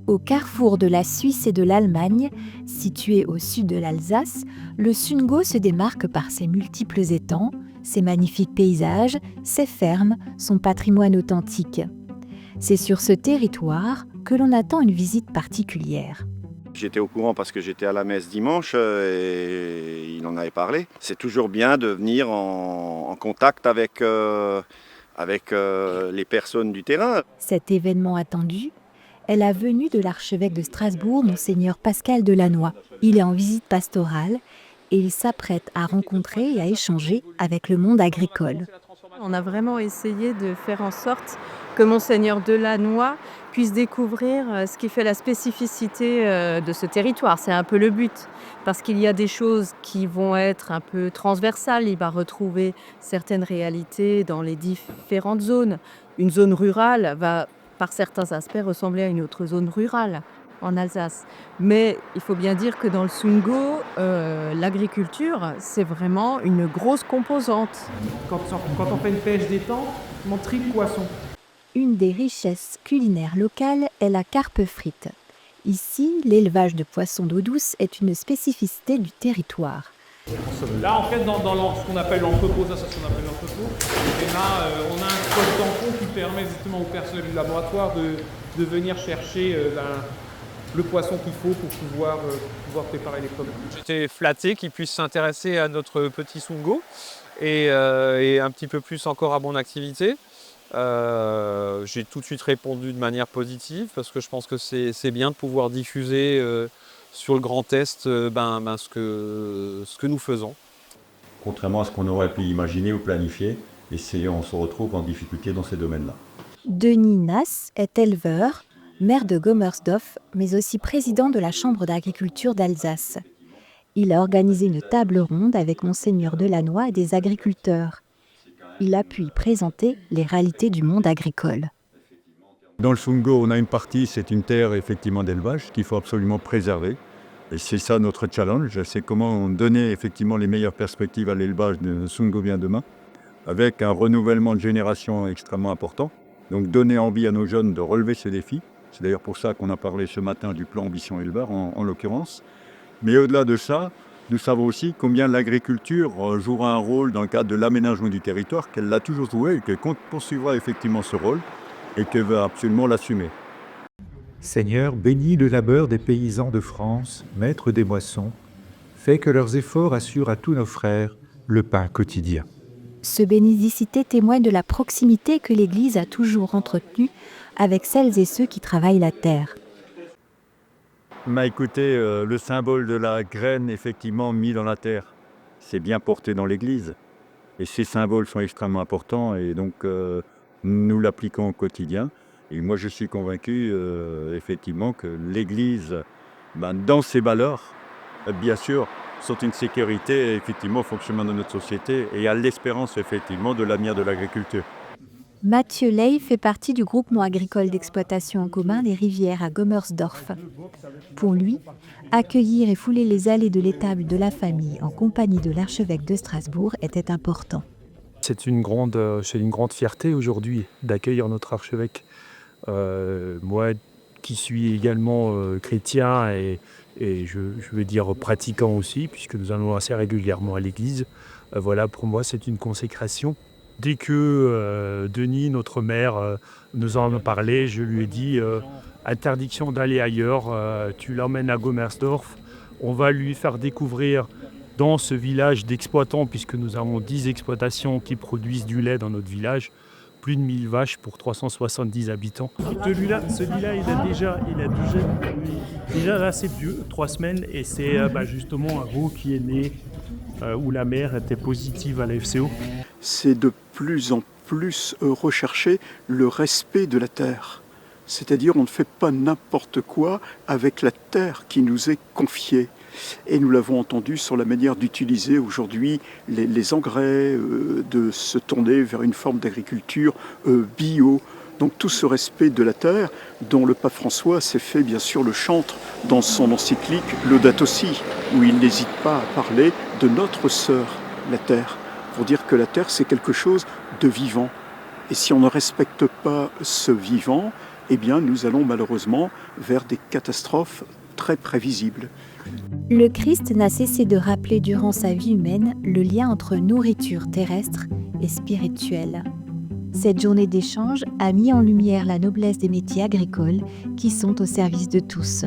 Au carrefour de la Suisse et de l'Allemagne, situé au sud de l'Alsace, le Sundgau se démarque par ses multiples étangs, ses magnifiques paysages, ses fermes, son patrimoine authentique. C'est sur ce territoire que l'on attend une visite particulière. J'étais au courant parce que j'étais à la messe dimanche et il en avait parlé. C'est toujours bien de venir en contact avec les personnes du terrain. Cet événement attendu est la venue de l'archevêque de Strasbourg, Monseigneur Pascal Delannoy. Il est en visite pastorale et il s'apprête à rencontrer et à échanger avec le monde agricole. On a vraiment essayé de faire en sorte que Monseigneur Delannoy puisse découvrir ce qui fait la spécificité de ce territoire. C'est un peu le but, parce qu'il y a des choses qui vont être un peu transversales. Il va retrouver certaines réalités dans les différentes zones. Une zone rurale va, par certains aspects, ressembler à une autre zone rurale en Alsace. Mais il faut bien dire que dans le Sundgau, l'agriculture, c'est vraiment une grosse composante. Quand on fait une pêche d'étang, on trie le poisson. Une des richesses culinaires locales est la carpe frite. Ici, l'élevage de poissons d'eau douce est une spécificité du territoire. Là, en fait, dans ce qu'on appelle l'entrepôt, ça c'est ce qu'on appelle l'entrepôt, et là, on a un code tampon qui permet justement au personnel du laboratoire de venir chercher le poisson qu'il faut pour pouvoir préparer les pommes. J'étais flatté qu'ils puissent s'intéresser à notre petit Sundgau et un petit peu plus encore à mon activité. J'ai tout de suite répondu de manière positive parce que je pense que c'est bien de pouvoir diffuser sur le Grand Est ce que nous faisons. Contrairement à ce qu'on aurait pu imaginer ou planifier, et on se retrouve en difficulté dans ces domaines-là. Denis Nass est éleveur, maire de Gommersdorf, mais aussi président de la Chambre d'agriculture d'Alsace. Il a organisé une table ronde avec Monseigneur Delannoy et des agriculteurs. Il a pu y présenter les réalités du monde agricole. Dans le Sundgau, on a une partie, c'est une terre effectivement d'élevage qu'il faut absolument préserver. Et c'est ça notre challenge, c'est comment donner effectivement les meilleures perspectives à l'élevage de Sundgauvien demain, avec un renouvellement de génération extrêmement important. Donc donner envie à nos jeunes de relever ces défis. C'est d'ailleurs pour ça qu'on a parlé ce matin du plan Ambition Éleveur en l'occurrence. Mais au-delà de ça, nous savons aussi combien l'agriculture jouera un rôle dans le cadre de l'aménagement du territoire, qu'elle l'a toujours joué et qu'elle poursuivra effectivement ce rôle et qu'elle va absolument l'assumer. Seigneur, bénis le labeur des paysans de France, maîtres des moissons, fais que leurs efforts assurent à tous nos frères le pain quotidien. Ce bénédicité témoigne de la proximité que l'Église a toujours entretenue avec celles et ceux qui travaillent la terre. Écoutez, le symbole de la graine effectivement mis dans la terre, c'est bien porté dans l'Église. Et ces symboles sont extrêmement importants et donc nous l'appliquons au quotidien. Et moi je suis convaincu effectivement que l'Église, dans ses valeurs, bien sûr, sont une sécurité effectivement au fonctionnement de notre société et à l'espérance effectivement de l'avenir de l'agriculture. Mathieu Ley fait partie du groupement agricole d'exploitation en commun des rivières à Gommersdorf. Pour lui, accueillir et fouler les allées de l'étable de la famille en compagnie de l'archevêque de Strasbourg était important. C'est une grande fierté aujourd'hui d'accueillir notre archevêque. Moi qui suis également chrétien et je veux dire pratiquant aussi, puisque nous allons assez régulièrement à l'église, voilà, pour moi c'est une consécration. Dès que Denis, notre maire, nous en a parlé, je lui ai dit interdiction d'aller ailleurs, tu l'emmènes à Gommersdorf, on va lui faire découvrir dans ce village d'exploitants, puisque nous avons 10 exploitations qui produisent du lait dans notre village, plus de 1000 vaches pour 370 habitants. Celui-là, il a déjà assez vieux, 3 semaines, et c'est justement un veau qui est né où la mère était positive à la FCO. C'est de plus en plus rechercher le respect de la terre. C'est-à-dire on ne fait pas n'importe quoi avec la terre qui nous est confiée. Et nous l'avons entendu sur la manière d'utiliser aujourd'hui les engrais, de se tourner vers une forme d'agriculture bio. Donc tout ce respect de la terre dont le pape François s'est fait bien sûr le chantre dans son encyclique Laudato Si, où il n'hésite pas à parler de notre sœur, la terre, pour dire que la terre c'est quelque chose de vivant. Et si on ne respecte pas ce vivant, eh bien nous allons malheureusement vers des catastrophes très prévisibles. Le Christ n'a cessé de rappeler durant sa vie humaine le lien entre nourriture terrestre et spirituelle. Cette journée d'échange a mis en lumière la noblesse des métiers agricoles qui sont au service de tous.